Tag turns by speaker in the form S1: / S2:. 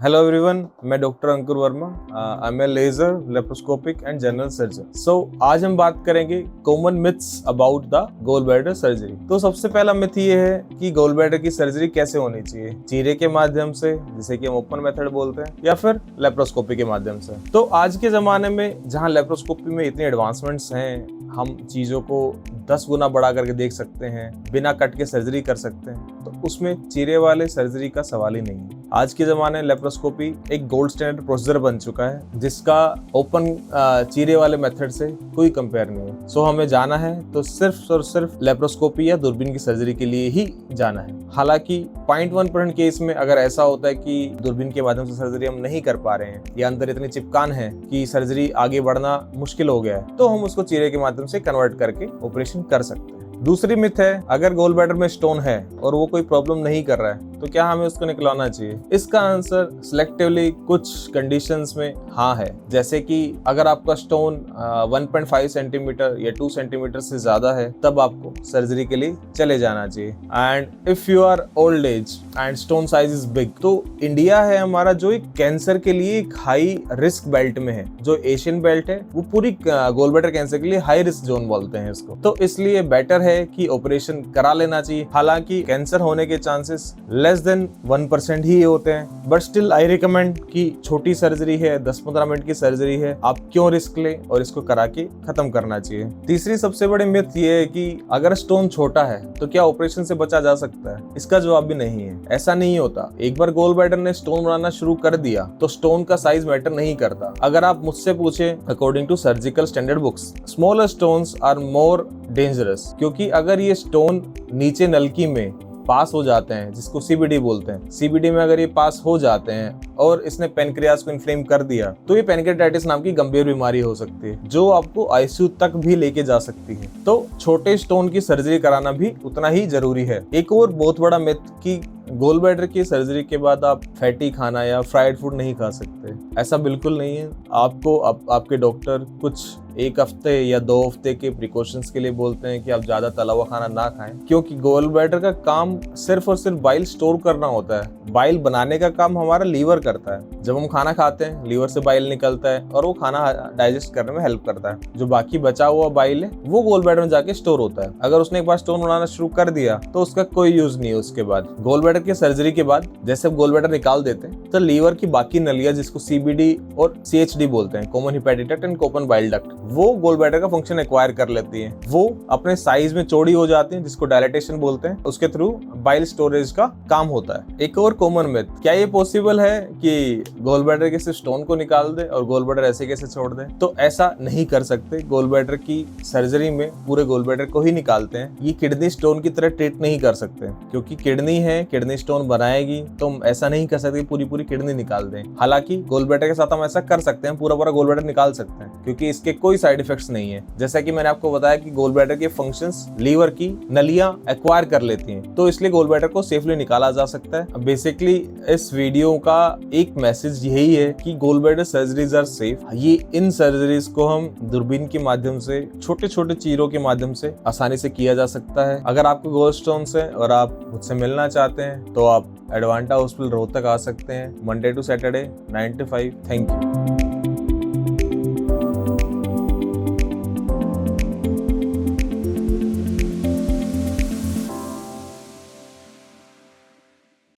S1: Hello everyone, मैं doctor Ankur Verma. I am a laser laparoscopic and general surgeon. आज हम बात करेंगे common myths about the gall bladder surgery. तो सबसे पहला मिथ ये है कि गोल ब्लैडर की सर्जरी कैसे होनी चाहिए, चीरे के माध्यम से जिसे कि हम ओपन मेथड बोलते हैं, या फिर लेप्रोस्कोपी के माध्यम से। तो आज के जमाने में जहाँ लेप्रोस्कोपी में इतनी एडवांसमेंट्स हैं, हम चीजों को 10 गुना बढ़ा करके देख सकते हैं, बिना कट के सर्जरी कर सकते हैं, तो उसमें चीरे वाले सर्जरी का सवाल ही नहीं है। आज के जमाने में लेप्रोस्कोपी एक गोल्ड स्टैंडर्ड प्रोसीजर बन चुका है, जिसका ओपन चीरे वाले मेथड से कोई कंपेयर नहीं है। सो हमें जाना है तो सिर्फ और सिर्फ लेप्रोस्कोपी या दूरबीन की सर्जरी के लिए ही जाना है। हालांकि 0.1% केस में अगर ऐसा होता है कि दूरबीन के माध्यम से सर्जरी हम नहीं कर पा रहे हैं या अंदर इतनी चिपकान है कि सर्जरी आगे बढ़ना मुश्किल हो गया है, तो हम उसको चीरे के माध्यम से कन्वर्ट करके ऑपरेशन कर सकते हैं। दूसरी मिथ है, अगर गोल ब्लैडर में स्टोन है और वो कोई प्रॉब्लम नहीं कर रहा है तो क्या हमें उसको निकलवाना चाहिए? इसका आंसर सिलेक्टिवली कुछ कंडीशंस में हाँ है। जैसे कि अगर आपका स्टोन 1.5 सेंटीमीटर या 2 सेंटीमीटर से ज्यादा है, तब आपको सर्जरी के लिए चले जाना चाहिए। And if you are old age and stone size is big, तो इंडिया है हमारा जो एक कैंसर के लिए एक हाई रिस्क बेल्ट में है। जो एशियन बेल्ट है वो पूरी गोल ब्लैडर कैंसर के लिए हाई रिस्क जोन बोलते हैं इसको। तो इसलिए बेटर है कि ऑपरेशन करा लेना चाहिए। हालांकि कैंसर होने के चांसेस लेस देन 1% ही होते हैं, बट स्टिल आई रिकमेंड कि छोटी सर्जरी है, 10-15 मिनट की सर्जरी है, आप क्यों रिस्क ले और इसको करा के खत्म करना चाहिए। तीसरी सबसे बड़ी मिथ ये है कि अगर स्टोन छोटा है तो क्या ऑपरेशन से बचा जा सकता है? इसका जवाब भी नहीं है। ऐसा नहीं होता। एक बार गोल ब्लैडर ने स्टोन बनाना शुरू कर दिया तो स्टोन का साइज मैटर नहीं करता। अगर आप मुझसे पूछे, according to surgical standard books, smaller stones are more dangerous, क्योंकि अगर ये स्टोन नीचे नलकी में पास हो जाते हैं, जिसको सीबीडी बोलते हैं, सीबीडी में अगर ये पास हो जाते हैं और इसने पेनक्रियास को इन्फ्लेम कर दिया, तो ये पेनक्रियाटाइटिस नाम की गंभीर बीमारी हो सकती है, जो आपको आईसीयू तक भी लेके जा सकती है। तो छोटे स्टोन की सर्जरी कराना भी उतना ही जरूरी है। एक और बहुत बड़ा मिथ कि गोल ब्लैडर की सर्जरी के बाद आप फैटी खाना या फ्राइड फूड नहीं खा सकते। ऐसा बिल्कुल नहीं है। आपको आपके डॉक्टर कुछ 1 हफ्ते या 2 हफ्ते के प्रिकॉशंस के लिए बोलते हैं कि आप ज्यादा तला हुआ खाना ना खाएं, क्योंकि गोल ब्लैडर का काम सिर्फ और सिर्फ बाइल स्टोर करना होता है। बाइल बनाने का काम हमारा लीवर करता है। जब हम खाना खाते हैं, लीवर से बाइल निकलता है और वो खाना डाइजेस्ट करने में हेल्प करता है। जो बाकी बचा हुआ बाइल है वो गोल ब्लैडर में जाके स्टोर होता है। अगर उसने एक बार स्टोन बनाना शुरू कर दिया तो उसका कोई यूज नहीं है उसके बाद। गोल ब्लैडर की सर्जरी के बाद जैसे गोल ब्लैडर निकाल देते हैं तो लीवर की बाकी नलियां, जिसको सीबीडी और सीएचडी बोलते हैं, common hepatic duct and open bile duct, वो गोल ब्लैडर का फंक्शन एक्वायर कर लेती है। वो अपने साइज में चौड़ी हो जाती है, जिसको डायलेटेशन बोलते हैं। उसके थ्रू बाइल स्टोरेज का काम होता है। एक और कॉमन मिथ, क्या ये पॉसिबल है कि गोल ब्लैडर के सिर्फ स्टोन को निकाल दे और गोल ब्लैडर ऐसे कैसे छोड़ दे? तो ऐसा नहीं कर सकते। गोल ब्लैडर की सर्जरी में पूरे गोल ब्लैडर को ही निकालते हैं। ये किडनी स्टोन की तरह ट्रीट नहीं कर सकते, क्योंकि किडनी है, किडनी स्टोन बनाएगी, तो हम ऐसा नहीं कर सकते पूरी पूरी किडनी निकाल दें। हालांकि गोल ब्लैडर के साथ हम ऐसा कर सकते हैं, पूरा पूरा गोल ब्लैडर निकाल सकते हैं, क्योंकि इसके कोई साइड इफेक्ट्स नहीं है। जैसा कि मैंने आपको बताया कि गोल ब्लैडर के फंक्शंस लीवर की नलियां एक्वायर कर लेती हैं, तो इसलिए गोल ब्लैडर को सेफली निकाला जा सकता है। बेसिकली इस वीडियो का एक मैसेज यही है कि gall bladder surgeries are safe. ये इन सर्जरीज को हम दूरबीन के माध्यम से, छोटे छोटे चीरों के माध्यम से आसानी से किया जा सकता है। अगर आपको गोल स्टोन्स है और आप मुझसे मिलना चाहते हैं तो आप एडवांटा हॉस्पिटल रोहतक आ सकते हैं, Monday to Saturday 9 to 5। Thank you.